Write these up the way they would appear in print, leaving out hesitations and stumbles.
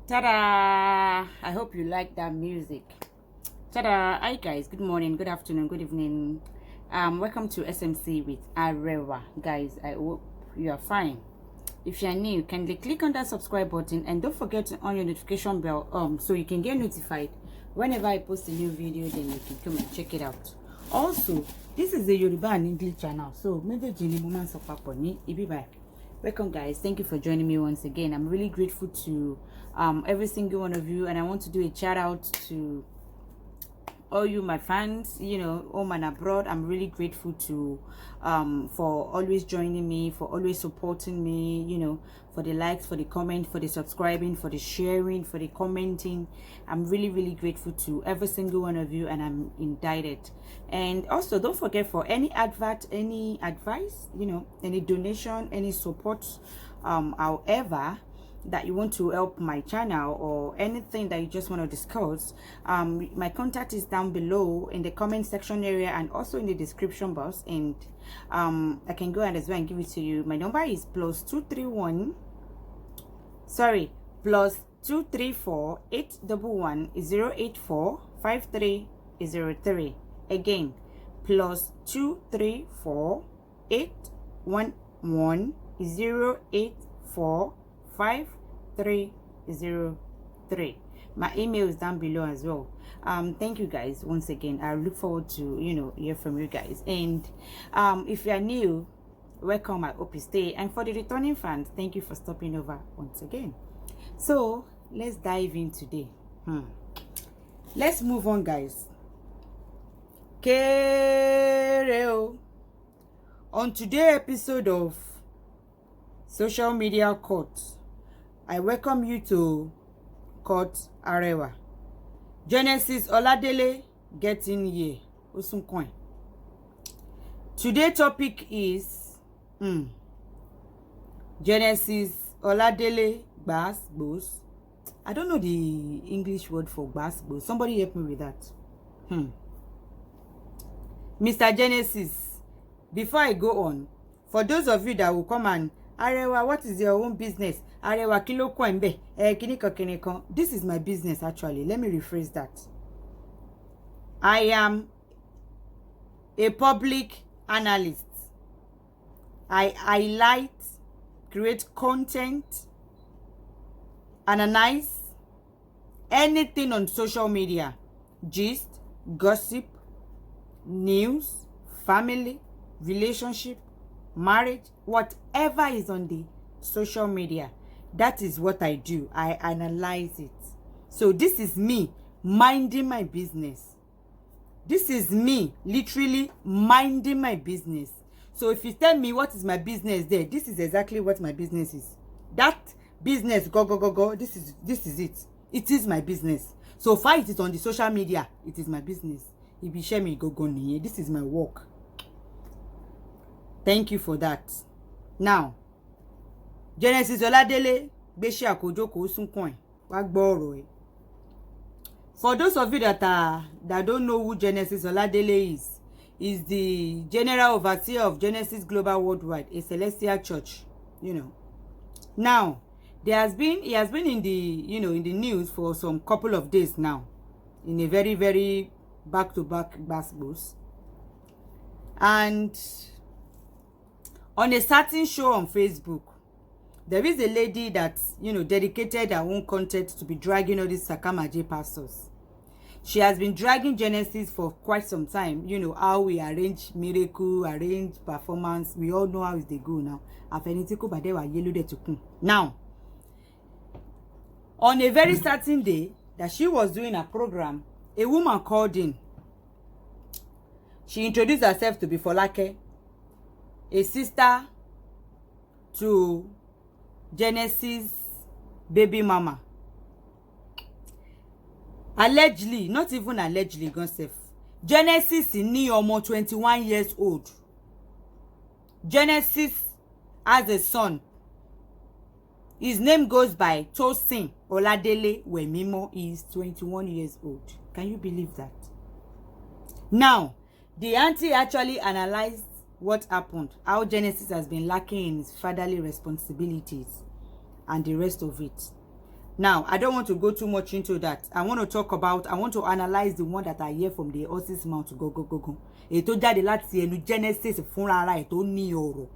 Ta-da! I hope you like that music. Ta-da! Hi guys, good morning, good afternoon, good evening. Welcome to SMC with Arewa. Guys, I hope you are fine. If you are new, kindly click on that subscribe button and don't forget to on your notification bell so you can get notified whenever I post a new video. Then you can come and check it out. Also, this is a Yoruba and English channel, so welcome guys, thank you for joining me once again. I'm really grateful to every single one of you, and I want to do a shout out to all you my fans, home and abroad. I'm really grateful to for always joining me, for always supporting me, for the likes, for the comment, for the subscribing, for the sharing, for the commenting. I'm really grateful to every single one of you, and I'm indebted. And also don't forget, for any advert, any advice, any donation, any support, however that you want to help my channel, or anything that you just want to discuss, my contact is down below in the comment section area and also in the description box, and I can go ahead as well and give it to you. My number is +234 811 084 5303. Again, +234 811 084 5303. My email is down below as well. Thank you guys once again. I look forward to hear from you guys. And if you are new, welcome. I hope you stay. And for the returning fans, thank you for stopping over once again. So let's dive in today. Let's move on, guys. Kereo. On today's episode of Social Media Court, I welcome you to Court Arewa. Genesis Oladele getting here. Osuncoin. Today's topic is Genesis Oladele Gbos. I don't know the English word for Gbos. Somebody help me with that. Mr. Genesis, before I go on, for those of you that will come and Arewa, what is your own business? Arewa kilo kwembe, kiniko. This is my business actually. Let me rephrase that. I am a public analyst. I highlight, create content, analyze anything on social media, gist, gossip, news, family, relationship, marriage, whatever is on the social media. That is what I do. I analyze it. So this is me minding my business. This is me literally minding my business. So if you tell me what is my business there, this is exactly what my business is. That business, go. This is it. It is my business. So far it is on the social media, it is my business. If you share me, go here. This is my work. Thank you for that. Now, Genesis Oladele Beshi Akojoko Osuncoin. Wagboro. For those of you that don't know who Genesis Oladele is the general overseer of Genesis Global Worldwide, a celestial church. Now, he has been in the in the news for some couple of days now, in a very back-to-back Gbos. And on a certain show on Facebook, there is a lady that dedicated her own content to be dragging all these Sakamaje pastors. She has been dragging Genesis for quite some time. How we arrange miracle, arrange performance. We all know how they go now. Now, on a very certain day that she was doing a program, a woman called in. She introduced herself to be Folake, a sister to Genesis baby mama. Allegedly, not even allegedly, Gese. Genesis ní ọmọ 21 years old. Genesis has a son. His name goes by Tosin Oladele Wemimo. He is 21 years old. Can you believe that? Now, the auntie actually analyzed what happened, how Genesis has been lacking in his fatherly responsibilities and the rest of it. Now, I don't want to go too much into that. I want to analyze the one that I hear from the horse's mouth. Go. Ètò jáde láti ẹnu Genesis fúnra ara ẹ̀ tó ní ọ̀rọ̀.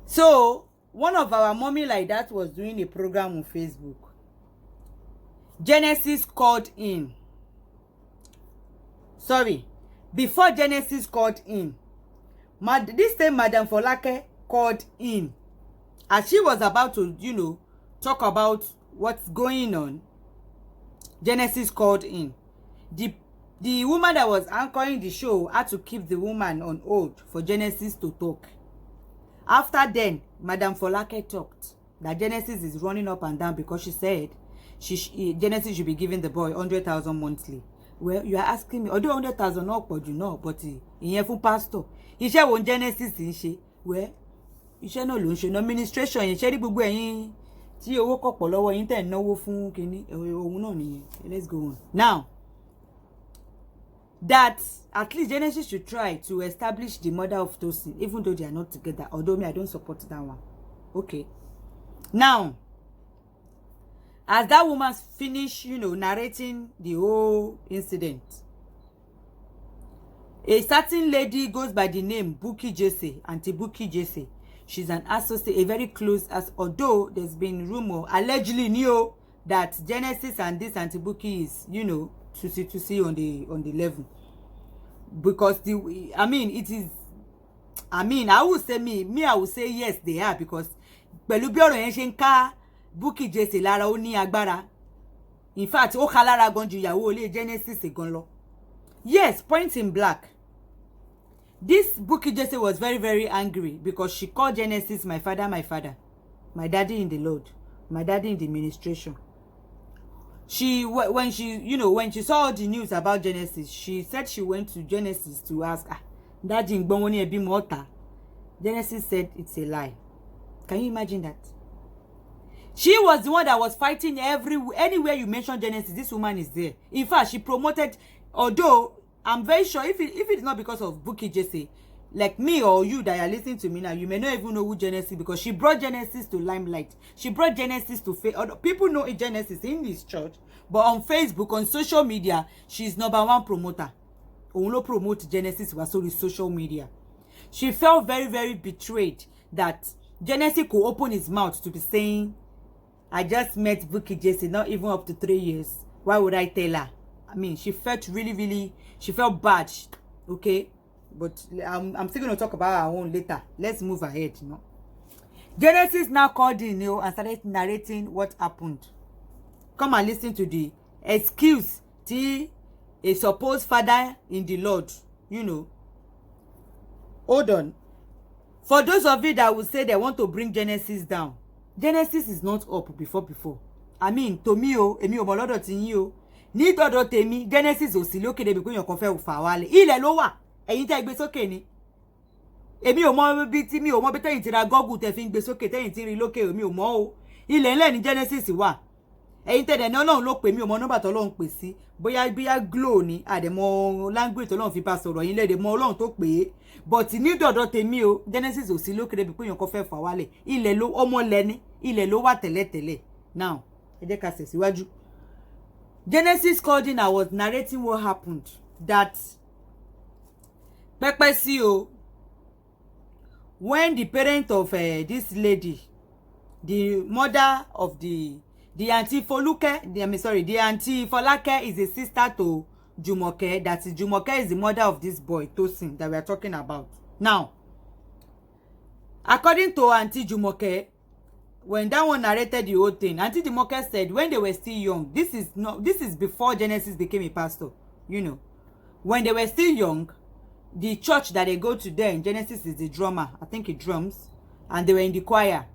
So, one of our mommy like that was doing a program on Facebook. Genesis called in. Sorry, before Genesis called in, this same Madam Folake called in. As she was about to, talk about what's going on, Genesis called in. The woman that was anchoring the show had to keep the woman on hold for Genesis to talk. After then, Madam Folake talked that Genesis is running up and down because she said Genesis should be giving the boy 100,000 monthly. Well, you are asking me, although 100,000 not but but ìyẹn fún pastor. Iṣẹ́ wo Genesis ń ṣe? Well, iṣẹ́ náà ló ń ṣe administration yẹn ṣe rí gbogbo ẹ̀yin tí owó kọ̀pọ̀ lọ́wọ́ yín tẹ̀ náwó fún kinní ohun náà nìyẹn. Let's go on. Now, that at least Genesis should try to establish the mother of Tosin, even though they are not together. Although me, I don't support that one. Okay. Now, as that woman finished, narrating the whole incident, a certain lady goes by the name Bukky Gese, Auntie Bukky Gese. She's an associate, a very close, although there's been rumor, allegedly knew that Genesis and this Auntie Bukky is, to see on the level. Because I would say I would say yes, they are, because pẹ̀lú bí ọ̀rọ̀ yẹn ṣe ń ká Bukky Gese lára ó ní agbára. In fact, ó ká lára gan ju ìyàwó ilé Genesis gan lọ. Yes, point in black. This Bukky Gese was very, very angry because she called Genesis my father, my daddy in the Lord, my daddy in the administration. When she saw the news about Genesis, she said she went to Genesis to ask, Daddy Ngbonwoni ebi mota. Genesis said it's a lie. Can you imagine that? She was the one that was fighting anywhere you mention Genesis, this woman is there. In fact, she promoted, although I'm very sure if it's not because of Bukky Gese, like me or you that are listening to me now, you may not even know who Genesis, because she brought Genesis to limelight. She brought Genesis to people know Genesis in this church, but on Facebook, on social media, she's number one promoter. Only promote Genesis was on social media. She felt very, very betrayed that Genesis could open his mouth to be saying, I just met Bukky Gese, not even up to 3 years. Why would I tell her? I mean, she felt really, really, she felt bad. Okay? But I'm still going to talk about our own later. Let's move ahead, Genesis now called in, and started narrating what happened. Come and listen to the excuse to a supposed father in the Lord, Hold on. For those of you that will say they want to bring Genesis down, Genesis is not up before. I mean, to me, èmi ò mọ lọ́dọ̀ tí yín o. Ní dọ̀dọ̀ tèmi, Genesis ò sí lókè débi pé èèyàn kan fẹ́ fà wálẹ̀. Ilẹ̀ ló wà. Ẹ̀yin tẹ́ gbé sókè ni. Èmi ò mọ bí tẹ́yin ti ra Google tẹ́ fi ń gbé sókè, tẹ́yin ti rí lókè, èmi ò mọ o. Ilẹ̀ ńlẹ̀ ní Genesis wà. Ẹ̀yin tẹ́ dẹ̀ ní Ọlọ́run ló pè mí, ò mọ nọ́mbà tó Ọlọ́run pè sí. Bóyá Glo ni, àdẹ̀mọ language tó Ọlọ́run fi bá sọ̀rọ̀ yín lédè mọ Ọlọ́run tó pè é. But ní dọ̀dọ̀ tèmi o, Genesis ò sí lókè débi pé èèyàn kan fẹ́ fà wálẹ̀. Ilẹ̀ ló ọmọ lẹ́ni, ilẹ̀ ló wà tẹ́lẹ̀tẹ́lẹ̀. Now, ẹ jẹ́ ká tẹ̀síwájú. Genesis called in, I was narrating what happened. That Pepper CEO, when the parent of this lady, the mother of the Auntie Foluke, the Auntie Folake is a sister to Jumoke. That is, Jumoke is the mother of this boy, Tosin, that we are talking about. Now, according to Auntie Jumoke, when that one narrated the whole thing, Auntie Jumoke said when they were still young, this is before Genesis became a pastor, when they were still young, the church that they go to there in Genesis is the drummer. I think he drums. And they were in the choir.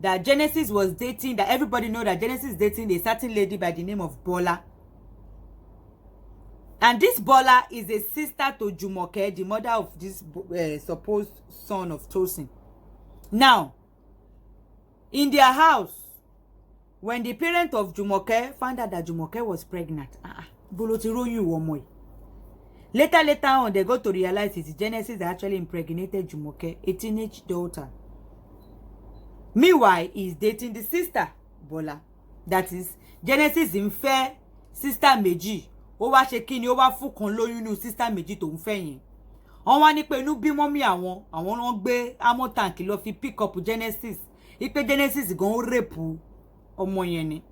That Genesis was dating, that everybody know that Genesis is dating a certain lady by the name of Bola. And this Bola is a sister to Jumoke, the mother of this supposed son of Tosin. Now, in their house, when the parent of Jumoke found out that Jumoke was pregnant, later on, they got to realize it's Genesis that actually impregnated Jumoke, a teenage daughter. Meanwhile, he's dating the sister, Bola. That is, Genesis in fair sister Meji. Ó wá ṣe kíni ó wá fún kan lóyún nu sister Meji tó ń fẹ́ yẹn. Wọ́n wá ní pé inú bí mọ́mì àwọn wọ́n gbé ammo tank lọ fi pick up Genesis. Ipe Genesis gan ó rape ọmọ yẹn ni.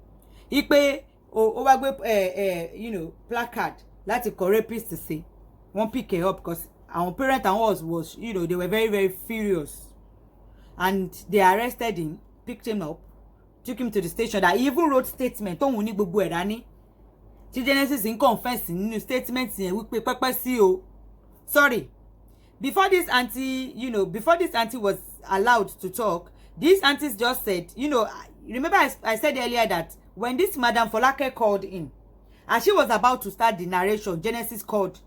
Ipe ó wá gbé placard láti kọ rapist sí. Wọ́n pick her up because our parent and was they were very, very furious. And they arrested him, picked him up, took him to the station. That he even wrote statement. Tóun ní gbogbo ẹ̀ dání. Tí Genesis in confess nínú statement yẹn wípé pẹ́pẹ́ sí o. Sorry. Before this auntie was allowed to talk, these aunties just said, remember I said earlier that when this Madam Folake called in, as she was about to start the narration, Genesis called.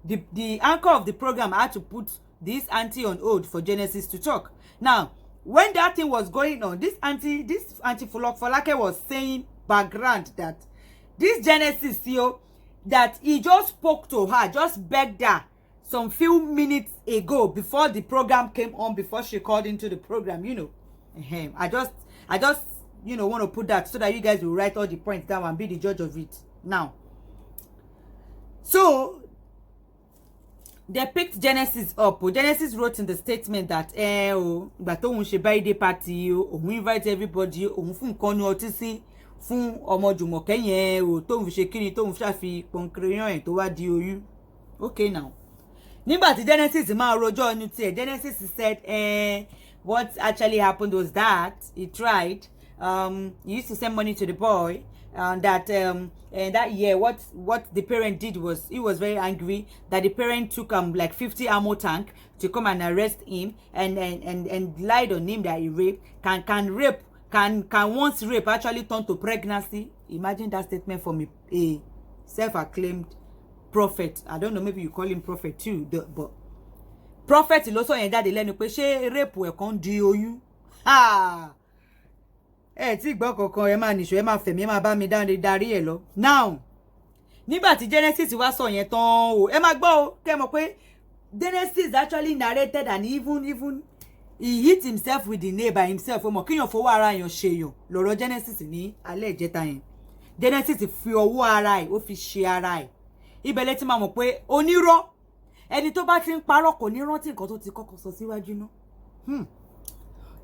The anchor of the program had to put this auntie on hold for Genesis to talk. Now, when that thing was going on, this auntie Folake was saying background that this Genesis, that he just spoke to her, just begged her some few minutes ago before the program came on, before she called into the program, I just want to put that so that you guys will write all the points down and be the judge of it. Now, so they picked Genesis up. Genesis wrote in the statement that ìgbà tóun ṣe birthday party òun invite everybody òun fún nǹkan ní ọtí sí fún ọmọ Jùmọ̀kẹ́ yẹn tóun fi ṣe kíni tóun ṣàfi pọnkìrìyàn ẹ̀ tó wá di oyún. Okay now. Nígbà tí Genesis máa rojọ́ inú tiẹ̀, Genesis said what actually happened was that he tried he used to send money to the boy, and that year what the parent did was he was very angry that the parent took like 50 ammo tank to come and arrest him and lied on him that he raped. Can once rape actually turn to pregnancy? Imagine that statement from a self-acclaimed prophet. I don't know, maybe you call him prophet too, but prophet ló sọ yẹn jáde lẹ́nu pé ṣé rape ẹ̀ kan di oyún. Tí gbọ́ kankan ẹ máa nìṣó ẹ máa fẹ̀mí ẹ máa bá mi darí ẹ lọ. Now, nígbà tí Genesis wá sọ yẹn tán ẹ máa gbọ́ o, kẹ́ mọ̀ pé Genesis actually narrated and even he hit himself with the nail by himself. Ó mọ̀ kíyàn fọwọ́ ara yàn ṣèyàn lọ́rọ̀ Genesis ní alẹ́ ìjẹta yẹn. Genesis fi ọwọ́ ara ẹ̀ ó fi ṣe ara ẹ̀. Ibẹ̀ lẹ ti máa mọ̀ pé onírọ́ ẹni tó bá ti ń parọ́ kò ní rántí nǹkan tó ti kọ́kọ́ sọ síwájú náà.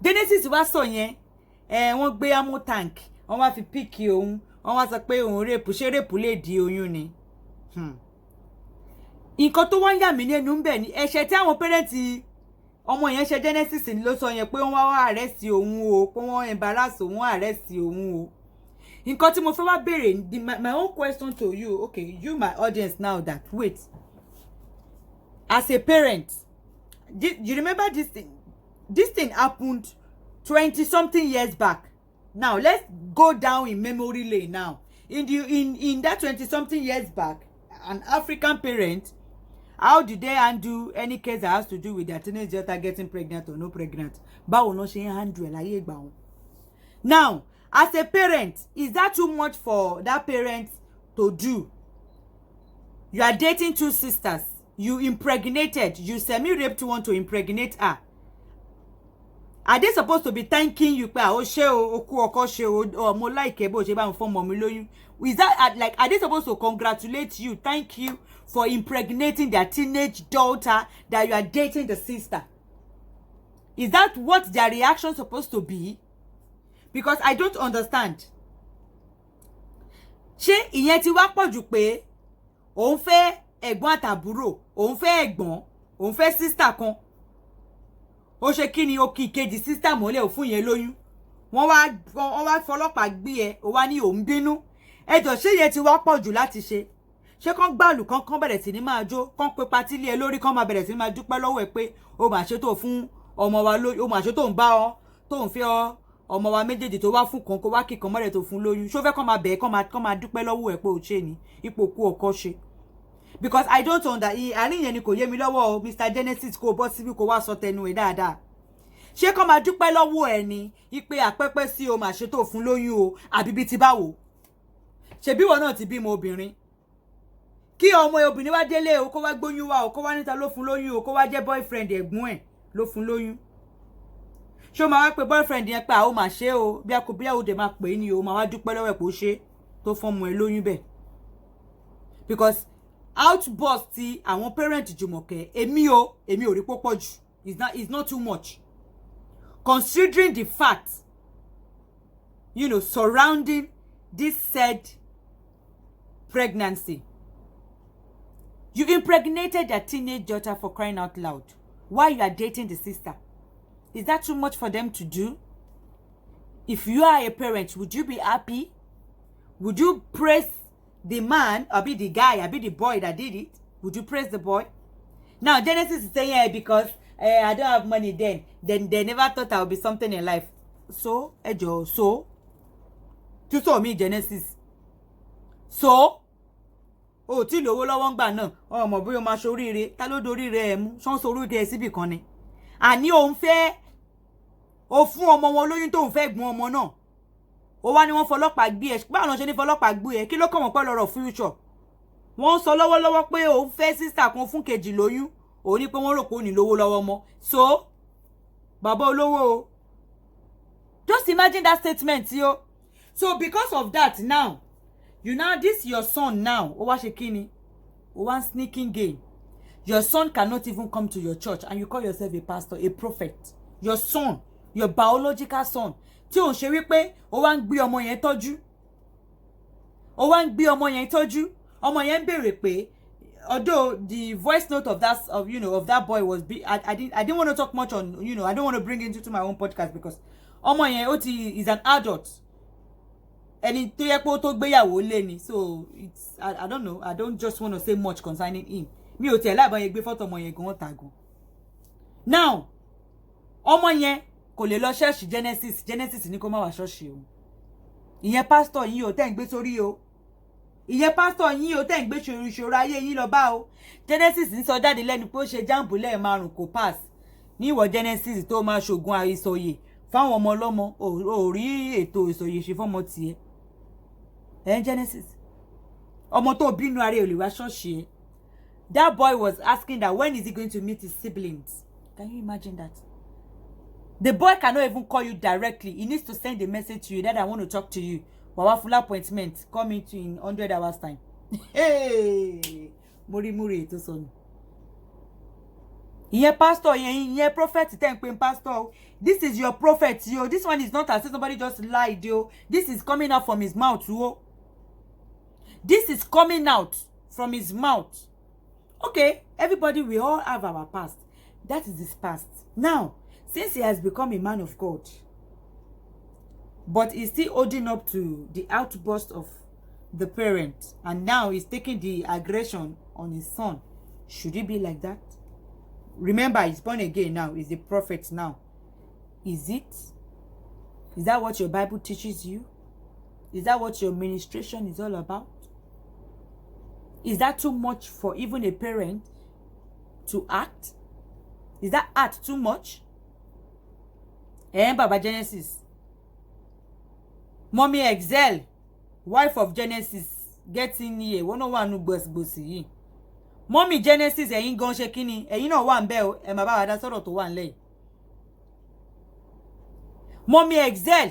Genesis wá sọ yẹn wọ́n gbé ammo tank wọ́n wá fi píkì òun wọ́n wá sọ pé òun rèpù ṣé rèpù lè di oyún ni. Nǹkan tó wọ́n yà mí nínú ń bẹ̀ ni ẹ̀ṣẹ̀ tí àwọn pẹ́rẹ́ǹtì ọmọ yẹn ṣe Genesis ló sọ yẹn pé wọ́n wá arrest òun o, pé wọ́n embarrass òun arrest òun o. Nǹkan tí mo fẹ́ wá béèrè, my own question to you, okay, you my audience now, that wait, as a parent, you remember this thing? This thing happened 20-something years back. Now let's go down in memory lane now. In that 20-something years back, an African parent, how do they handle any case that has to do with their teenage daughter getting pregnant or no pregnant? Báwo ló ṣe handle láyé ìgbà wọn. Now, as a parent, is that too much for that parent to do? You are dating two sisters. You impregnated. You semi-raped one to impregnate her. Are they supposed to be thanking you? Is that like, are they supposed to congratulate you, thank you for impregnating their teenage daughter that you are dating the sister? Is that what their reaction supposed to be? Because I don't understand. Ṣé ìyẹn ti wá pọ̀jù pé òun fẹ́ ẹ̀gbọ́n àtàbúrò, òun fẹ́ ẹ̀gbọ́n, òun fẹ́ sister kan. Ó ṣe kíni ó kì kejì sister mọ́lẹ̀ ò fún yẹn lóyún. Wọ́n wá fọlọ́pàá gbé ẹ, ó wá ní òun bínú. Ẹjọ́ ṣé ìyẹn ti wá pọ̀jù láti ṣe? Ṣé kán gbàlù kán bẹ̀rẹ̀ sí ní máa jó, kán pe patí lé ẹ lórí, kán máa bẹ̀rẹ̀ sí ní máa dúpẹ́ lọ́wọ́ ẹ pé ó mà ṣe tó fún ọmọ wa lóyún, ó mà ṣe tó ń bá ọ, tó ń fẹ́ ọ ọmọ wa méjèèjì tó wá fún kan kó wá kíkan mọ́lẹ̀ tó fún lóyún. Ṣó fẹ́ kán máa bẹ̀ẹ́ kán máa dúpẹ́ lọ́wọ́ ẹ pé ó ṣe ní ipò kú ọkọ ṣe. because I don't understand. àárín yẹn ni kò yé mi lọ́wọ́ o Mr Genesis kò bọ́ síbí kò wá sọ tẹnu ẹ̀ dáadáa. ṣé kó máa dúpẹ́ lọ́wọ́ ẹ̀ ni ipe àpẹ́pẹ́ sí o máa ṣe tó fún lóyún o àbí bí ti báwo. ṣebí wọn náà ti bímọ obìnrin. kí ọmọ obìnrin wá délé o kó wá gbóyún wá o kó wá níta ló fún lóyún o kó wá jẹ́ boyfriend ẹ̀gbọ́n ẹ̀ ló fún lóyún. ṣé o máa wá pe boyfriend yẹn pé àwọn máa ṣe o bí a kò bí àwọn òde máa pè é ni o máa wá dúpẹ́ lọ́wọ́ ẹ̀ kó ṣe tó fọ́mọ ẹ̀ lóyún bẹ́ẹ̀. because outburst ti àwọn parent Jùmọ̀kẹ́ èmi ò rí púpọ̀ jù it's not too much considering the fact surrounding this said pregnancy. You impregnated a teenage daughter, for crying out loud, while you are dating the sister. Is that too much for them to do? If you are a parent, would you be happy? Would you praise the man, or be the guy, or be the boy that did it? Would you praise the boy? Now, Genesis is saying, yeah, because I don't have money then they never thought I would be something in life. So, Ejo, so? You saw me, Genesis. So? Oh, tí lówó lọ́wọ́ ńgbà náà. Ọmọ bóyá máa ṣoríire. Ta ló doríire ẹ̀ mú? Ṣọ́n soríire ẹ̀ síbì kan ni. Àní òun fẹ́ ó fún ọmọ wọn lóyún tóun fẹ́ gbọ́n ọmọ náà. Ó wá ní wọ́n fọlọ́pàá gbé ẹ. Báwo ló ṣe ní fọlọ́pàá gbé ẹ? Kí ló kàn wọ́n pẹ́ lọ́rọ̀ future? Wọ́n sọ lọ́wọ́lọ́wọ́ pé òun fẹ́ sister kan fún kejì lóyún. Ó ní pé wọ́n rò pé ó ní lówó lọ́wọ́ mọ́. So, bàbá olówó o. Just imagine that statement, yo. So because of that now, this your son now. Ó wá ṣe kíni? Ó wá sneaking game. Your son cannot even come to your church and you call yourself a pastor, a prophet. Your son, your biological son. Tí ó ń ṣe wípé ó wá ń gbé ọmọ yẹn tọ́jú. Ó wá ń gbé ọmọ yẹn tọ́jú. Ọmọ yẹn ń béèrè pé although the voice note of that boy was I didn't want to talk much on, I don't want to bring it into my own podcast because ọmọ yẹn is an adult. Ẹni tó yẹ pé ó tó gbéyàwó lé ni, so it's I don't know, I don't just want to say much concerning him. Mi ò tẹ̀ láìbọn yẹn gbé fọ́tò ọmọ yẹn gan tàgùn. Now ọmọ yẹn kò lè lọ ṣọ́ọ̀ṣì Genesis ní kó má wá ṣọ́ọ̀ṣì o. Ìyẹn pásítọ̀ yín o tẹ́ ń gbé sórí o. Ìyẹn pásítọ̀ yín o tẹ́ ń gbé ṣòro ayé yín lọ bá o. Genesis ń sọ jáde lẹ́nu pé ó ṣe jáàmù lẹ́ẹ̀márùn kò pass. Ní ìwọ Genesis tó máa ṣògùn àìsòye fáwọn ọmọ ọlọ́mọ ò rí ètò ìsòye ṣe fọ́mọ tiẹ̀. Genesis ọmọ tó bínú ara ẹ̀ ò lè wá ṣọ́ọ̀ṣì ẹ̀. That boy was asking that when is he going to meet his siblings? Can you imagine that? The boy cannot even call you directly. He needs to send a message to you that I want to talk to you. Wawa full appointment. Call me in 100 hours time. Hey, muri to son. Ìyẹn pastor, ìyẹn prophet, ten pé pastor. This is your prophet, yo. This one is not as if somebody just lied, yo. This is coming out from his mouth, yo. This is coming out from his mouth. Okay, everybody, we all have our past. That is his past. Now, since he has become a man of God, but he's still holding up to the outburst of the parent, and now he's taking the aggression on his son, should he be like that? Remember, he's born again now. He's a prophet now. Is it? Is that what your Bible teaches you? Is that what your ministration is all about? Is that too much for even a parent to act? Is that act too much? Baba Genesis. Mommy Excel, wife of Genesis, gets in here. One no Gbos. Mommy Genesis, ẹ̀yin gan ṣe kíni? Ẹ̀yin náà wà ńbẹ̀ o. Ẹ má bá wa dá sọ̀rọ̀ tó wà ńlẹ̀. Mommy Excel,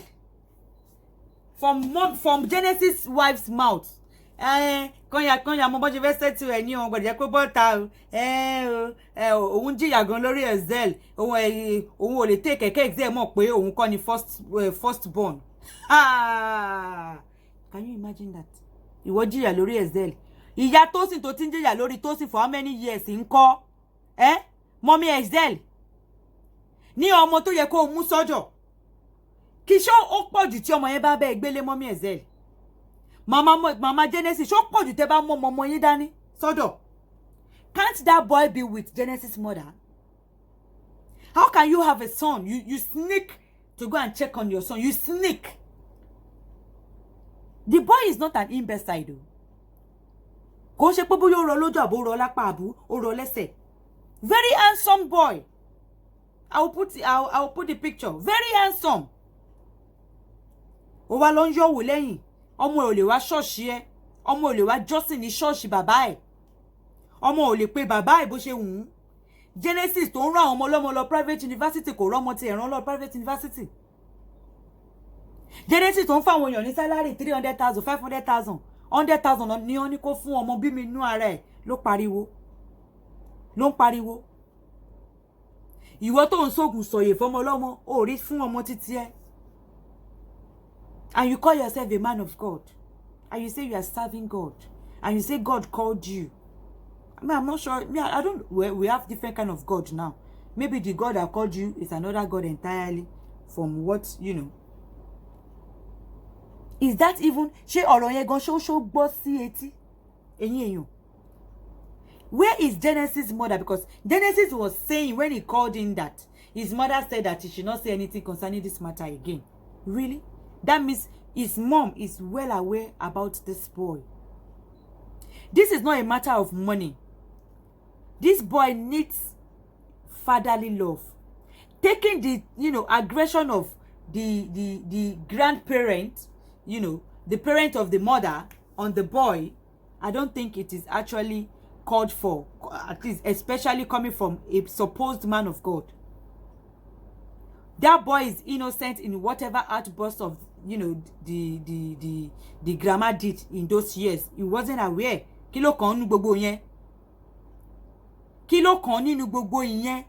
from Genesis wife's mouth. Kọ́nyà mo bọ́ ṣe fẹ́ settle ẹ̀ ní ọ̀hún gbọ́dọ̀ jẹ́ pé bọ́ta òun jìyà gan lórí Excel. Òun ò lè take kẹ̀kẹ́ Excel mọ̀ pé òun kọ́ ni first born. Can you imagine that? Ìwọ jìyà lórí Excel. Ìyá Tósìn tó ti ń jìyà lórí Tósìn for how many years ńkọ́? Mommy Excel. Ní ọmọ tó yẹ kó mú sọ́dọ̀. Kì í ṣe ó pọ̀ jù tí ọmọ yẹn bá bẹ́ẹ̀ gbélé Mommy Excel. Mama Genesis, ṣó pọ̀ jù tẹ́ bá mú ọmọ yín dání sọ́dọ̀. Can't that boy be with Genesis' mother? How can you have a son? You sneak to go and check on your son. You sneak. The boy is not an imbecile though. kò ṣe pé bóyá ó rọ lójú àbó rọ lápá àbú ó rọ lẹ́sẹ̀. Very handsome boy. I will put the picture. Very handsome. Ó wá lọ ń yọ̀wò lẹ́yìn. Ọmọ ò lè wá ṣọ́ọ̀ṣì ẹ. Ọmọ ò lè wá jọ́sìn ní ṣọ́ọ̀ṣì bàbá ẹ̀. Ọmọ ò lè pe bàbá ẹ̀ bó ṣe wù ú. Genesis tó ń rán àwọn ọmọ ọlọ́mọ lọ private university kò rọ́mọ ti ẹ̀ràn lọ private university. Genesis tó ń fáwọn èèyàn ní salary 300,000 500,000 100,000 ni wọ́n ní kó fún ọmọ bí mi inú ara ẹ̀ ló ń pariwo. Ìwọ tó ń sógun sọ̀yè fọmọ ọlọ́mọ ò rí fún ọmọ títí ẹ. And you call yourself a man of God. And you say you are serving God. And you say God called you. I mean, I'm not sure. I don't. We have different kind of God now. Maybe the God that called you is another God entirely from what, you know. Is that even? Ṣé ọ̀rọ̀ yẹn gan ṣó gbọ́ sí etí? Ẹ̀yin èèyàn. Where is Genesis' mother? Because Genesis was saying when he called in that his mother said that he should not say anything concerning this matter again. Really? That means his mom is well aware about this boy. This is not a matter of money. This boy needs fatherly love. Taking the, you know, aggression of the grandparent, you know, the parent of the mother on the boy, I don't think it is actually called for, at least especially coming from a supposed man of God. That boy is innocent in whatever outburst of, you know, the grandma did in those years. He wasn't aware. Kí ló kàn nínú gbogbo yẹn? Kí ló kàn nínú gbogbo yẹn?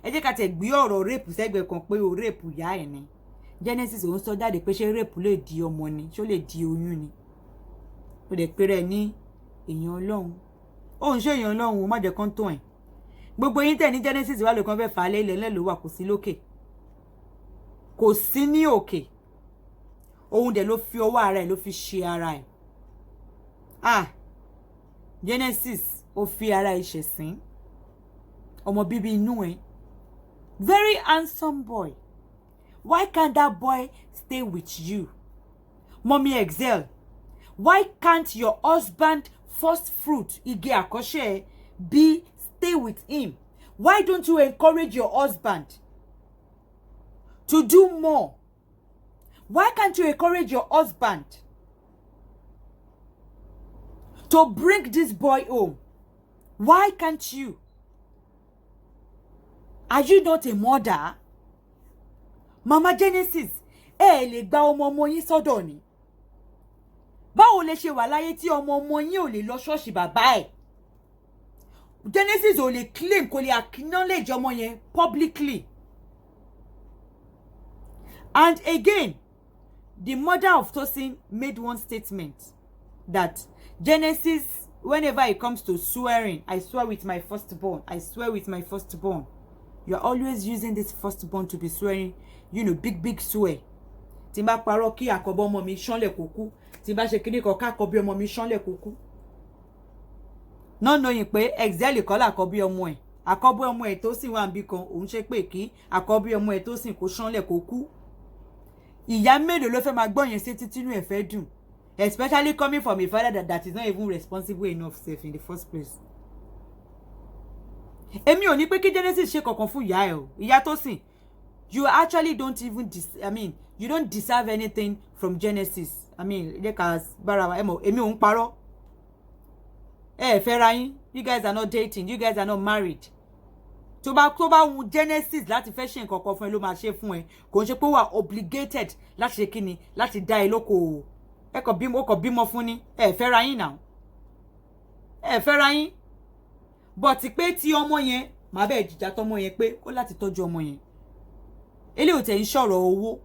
Ẹ jẹ́ ká tẹ̀ gbé ọ̀rọ̀ rape sẹ́gbẹ̀ẹ́ kan pé o rape ìyá ẹ̀ ni. Genesis òun sọ jáde pé ṣé rape lè di ọmọ ni, ṣó lè di oyún ni. Ó dẹ̀ pé rẹ̀ ní èèyàn Ọlọ́run. Ó ń ṣe èèyàn Ọlọ́run, ó má jẹ́ kán tó ẹ̀. Gbogbo yín tẹ̀ ní Genesis wà lókan fẹ́ fà á lẹ́lẹ̀ ló wà kò sí lókè. Kò sí ní òkè. Òun dẹ̀ ló fi ọwọ́ ara ẹ̀ ló fi ṣe ara ẹ̀. Genesis ó fi ara ẹ̀ ṣẹ̀sín. Ọmọ bíbí inú ẹ̀. Very handsome boy. Why can't that boy stay with you? Mommy Excel. Why can't your husband first fruit, igi àkọ́ṣe, be stay with him? Why don't you encourage your husband to do more? Why can't you encourage your husband to bring this boy home? Why can't you? Are you not a mother? Mama Genesis, lè gba ọmọ yín sọ́dọ̀ ni. Báwo lẹ ṣe wà láyé tí ọmọ yín ò lè lọ ṣọ́ọ̀ṣì bàbá ẹ̀? Genesis ò lè claim, kò lè acknowledge ọmọ yẹn publicly. And again, the mother of Tosin made one statement that Genesis, whenever it comes to swearing, I swear with my firstborn, I swear with my firstborn. You're always using this firstborn to be swearing, you know, big swear. Tí n bá parọ́ kí àkọ́bí ọmọ mi ṣánlẹ̀ kó kú. Tí n bá ṣe kíní kan kákọ́bí ọmọ mi ṣánlẹ̀ kó kú. Not knowing pé Excel kọ́ làkọ́bí ọmọ ẹ̀. Àkọ́bí ọmọ ẹ̀ tó sìn wà níbí kan, òun ṣe pé kí àkọ́bí ọmọ ẹ̀ tó sìn kó ṣánlẹ̀ kó kú. Ìyá mélòó ló fẹ́ máa gbọ́ yẹn sí títínú ẹ̀ fẹ́ dùn. Especially coming from a father that is not even responsible enough self in the first place. Èmi ò ní pé kí Genesis ṣe kankan fún ìyá ẹ̀ o. Ìyá tó sìn. You actually don't even you don't deserve anything from Genesis. Because èmi ò ń parọ́. Fẹ́ra yín. You guys are not dating. You guys are not married. Tó bá wù Genesis láti fẹ́ ṣe nǹkan kan fún ẹ ló máa ṣe fún ẹ. Kò ń ṣe pé wà obligated láti ṣe kíni láti dá ẹ lóko. Ẹ kò bímọ fún ni. Fẹ́ra yín now. Fẹ́ra yín. But pé tí ọmọ yẹn má bẹ́ẹ̀ jìjà tọmọ yẹn pé ó láti tọ́jú ọmọ yẹn. Eléyìí ò tẹ̀ ń sọ̀rọ̀ owó.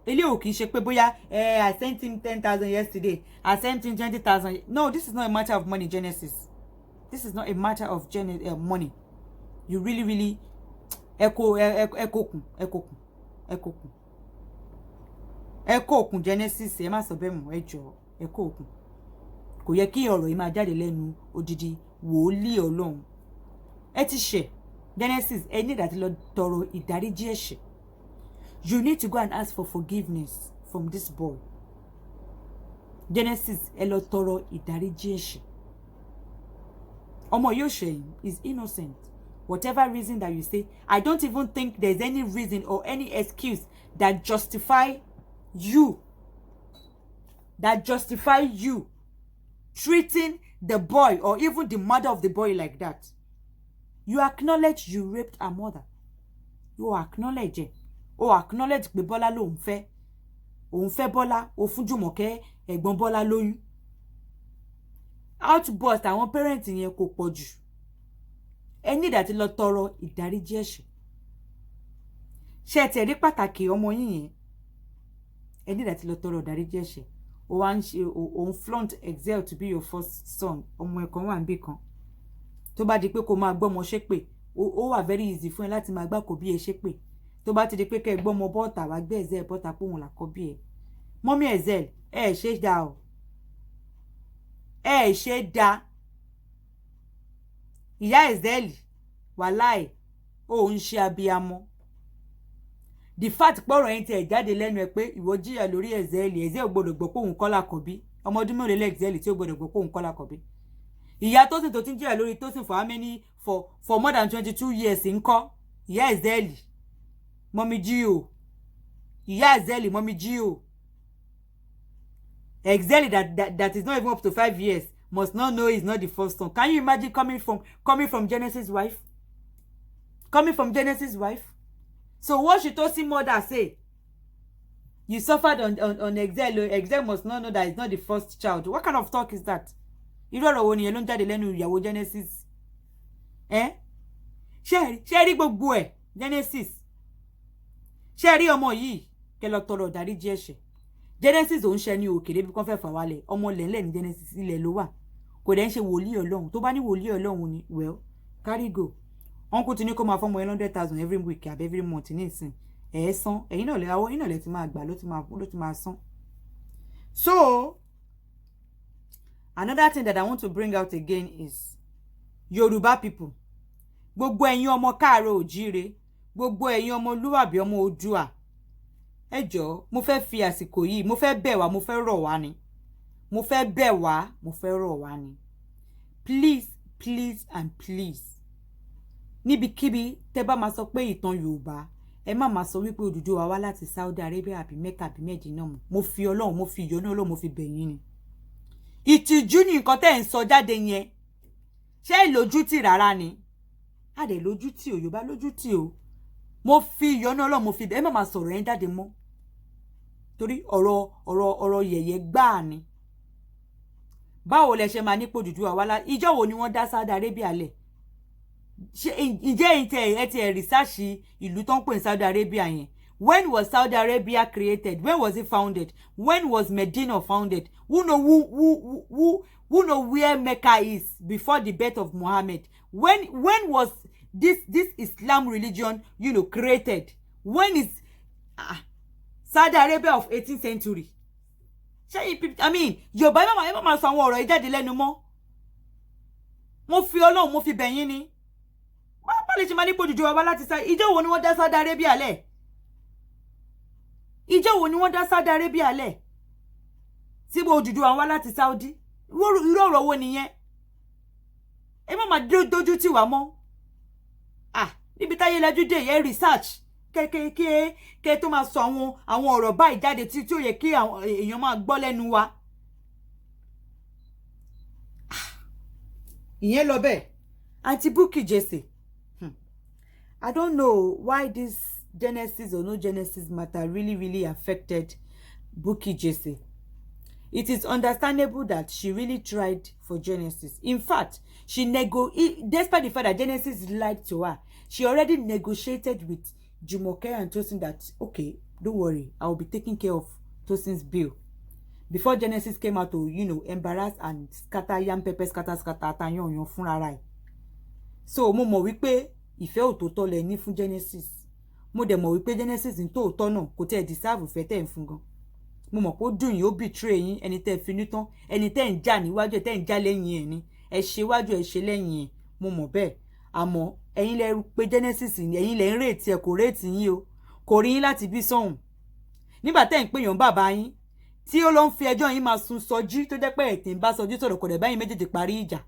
Eléyìí ò kì í ṣe pé bóyá I sent him 10,000 yesterday. I sent him 20,000. No, this is not a matter of money, Genesis. This is not a matter of money. You really ekokun Genesis ẹ má sọ bẹ́ẹ̀ mọ́ ẹ jọ̀ọ́ ekokun. Kò yẹ kí ọ̀rọ̀ yìí máa jáde lẹ́nu odidi wòlíì Ọlọ́run. Ẹ ti ṣẹ̀ Genesis, ẹ ní láti lọ tọrọ ìdáríjì ẹ̀ṣẹ̀. You need to go and ask for forgiveness from this boy. Genesis ẹ lọ tọrọ ìdáríjì ẹ̀ṣẹ̀. Ọmọ yóò ṣẹ̀yìn is innocent. Whatever reason that you say, I don't even think there's any reason or any excuse that justify you treating the boy or even the mother of the boy like that. You acknowledge you raped her mother. You acknowledge it. O acknowledge pé Bọ́lá ló ń fẹ́. Òun fẹ́ Bọ́lá, ó fún Jùmọ̀kẹ́ ẹ̀gbọ́n Bọ́lá lóyún. Outburst àwọn parents yẹn kò pọ̀ jù. Ẹ ní láti lọ tọrọ ìdáríjì ẹ̀ṣẹ̀. Ṣé ti rí pàtàkì ọmọ yín yẹn? Ẹ ní láti lọ tọrọ ìdáríjì ẹ̀ṣẹ̀. O wá ń ṣe òun flaunt excel to be your first son. Ọmọ ẹ̀kan wà níbì kan. Tó bá di pé kó máa gbọ́ ọmọ ṣépè, ó wà very easy fún ẹ láti máa gbà kó bí ẹ ṣépè. Tó bá ti di pé kẹ́ gbọ́ ọmọ bọ́ọ̀tà wá gbé Excel bọ́ọ̀tà pé òun là kọ́ bí ẹ. Mọ́mí Excel, ẹ ṣe dá o. Ẹ ṣe dá. Ìyá Excel, wàláì, ó ń ṣe abiyamọ. The fact pọ̀rọ̀ yẹn ti ẹ̀ jáde lẹ́nu ẹ pé ìwọ jìyà lórí Excel, Excel ò gbọdọ̀ gbọ́ pé òun kọ́ là kọ́ bí. Ọmọ ọdún mẹ́rin lẹ́ Excel tí ó gbọdọ̀ gbọ́ pé òun kọ́ là kọ́ bí. Ìyá Tósìn tó ti ń jìyà lórí Tósìn for how many for more than 22 years ńkọ́. Ìyá Excel, Mommy Gio. Ìyá Excel, Mommy Gio. Excel that is not even up to 5 years must not know he's not the first son. Can you imagine coming from Genesis' wife? Coming from Genesis' wife? So what should Tosin mother say? You suffered on Excel. Excel must not know that it's not the first child. What kind of talk is that? Irú ọ̀rọ̀ wo nìyẹn ló ń jáde lẹ́nu ìyàwó Genesis? Ṣé rí gbogbo ẹ̀ Genesis? Ṣé rí ọmọ yìí kẹ́ lọ tọrọ ìdáríjì ẹ̀ṣẹ̀? Genesis òun ṣe ní òkèlè bí kan fẹ́ fà wálẹ̀. Ọmọ lẹ́lẹ̀ ní Genesis ilẹ̀ ló wà. Kò dẹ̀ ń ṣe wòlíì Ọlọ́run. Tó bá ní wòlíì Ọlọ́run ni, well, carry go. Uncle ti ní kó máa fọ́mọ 100,000 every week àbí every month ní ìsìn. San. Ẹ̀yin náà lẹ ti máa gbà ló ti máa san. So, another thing that I want to bring out again is Yoruba people. Gbogbo ẹ̀yin ọmọ káàárọ̀ oòjíire, gbogbo ẹ̀yin ọmọ Olúwàbí ọmọ Oòduà. Ẹ jọ̀ọ́, mo fẹ́ fi àsìkò yìí, mo fẹ́ bẹ̀ wá, mo fẹ́ rọ̀ wá ni. Mo fẹ́ bẹ̀ wá, mo fẹ́ rọ̀ wá ni. Please and please. Níbikíbi tẹ́ bá máa sọ pé ìtàn Yorùbá, ẹ má máa sọ wípé Odùduwà wá láti Saudi Arabia àbí Mecca àbí Medina mọ́. Mo fi Ọlọ́run, mo fi ìyọ́nú Ọlọ́run, mo fi bẹ̀ yín ni. Ìtìjú ni nǹkan tẹ́ ń sọ jáde yẹn. Ṣé ìlójútì rárá ni? A dẹ̀ lójútì o, Yorùbá lójútì o. Mo fi ìyọ́nú Ọlọ́run, mo fi bẹ̀ ẹ má máa sọ̀rọ̀ yẹn jáde mọ́. Torí ọ̀rọ̀ yẹ̀yẹ́ gbáà ni. Báwo lẹ ṣe máa ní pé Odùduwà wá lá ìjọ́ wo ni wọ́n dá Saudi Arabia lẹ̀? Ǹjẹ́ ẹ ti research ìlú tó ń pè ní Saudi Arabia yẹn? When was Saudi Arabia created? When was it founded? When was Medina founded? Who know where Mecca is before the birth of Muhammad? When was this Islam religion, created? When is Saudi Arabia of 18th century? I mean, Yorùbá ẹ má máa sọ àwọn ọ̀rọ̀ ìjáde lẹ́nu mọ́. Mo fi Ọlọ́run, mo fi bẹ̀yín ni. Bá lè ṣe máa ní Odùduwà wá láti Saudi. Ìjọ́ wo ni wọ́n dá Saudi Arabia lẹ̀? Ìjọ́ wo ni wọ́n dá Saudi Arabia lẹ̀? Tí Odùduwà wá láti Saudi. Irú ọ̀rọ̀ wo nìyẹn? Ẹ má máa dojú tì wá mọ́. Níbi táyé lajú dé yẹn research. Kẹ́ tó máa sọ àwọn ọ̀rọ̀ báyìí jáde tí ó yẹ kí èèyàn máa gbọ́ lẹ́nu wa. Ìyẹn lọ bẹ́ẹ̀. Aunty Bukky Gese. I don't know why this Genesis or no Genesis matter really affected Bukky Gese. It is understandable that she really tried for Genesis. In fact, despite the fact that Genesis lied to her, she already negotiated with Jumoke and Tosin that, okay, don't worry, I will be taking care of Tosin's bill. Before Genesis came out to, embarrass and scatter yam pepper, scatter atayan fúnra rẹ̀. So, mo mọ̀ wípé ìfẹ́ òtòtọ́ lẹ ní fún Genesis. Mo dẹ̀ mọ̀ wípé Genesis ń tòótọ́ náà kò tẹ́ deserve ìfẹ́ tẹ́ ń fún gan. Mo mọ̀ pé ó dùn yín, ó betray yín, ẹni tẹ́ finú tán, ẹni tẹ́ ń jà níwájú ẹ̀ tẹ́ ń jà lẹ́yìn ẹ̀ ni. Ẹ ṣe wájú ẹ ṣe lẹ́yìn ẹ̀. Mo mọ̀ bẹ́ẹ̀. Àmọ́ ẹ̀yin lẹ pé Genesis ni, ẹ̀yin lẹ ń rate ẹ kò rate yín o. Kò rí yín láti bí sọ́hùn. Nígbà tẹ́ ń pè yàn bàbá yín, tí ó lọ ń fi ẹjọ́ yín máa sun Sọjí tó jẹ́ pé ẹ̀tẹ̀ ń bá Sọjí sọ̀rọ̀ kò dẹ̀ báyìí méjèèjì parí ìjà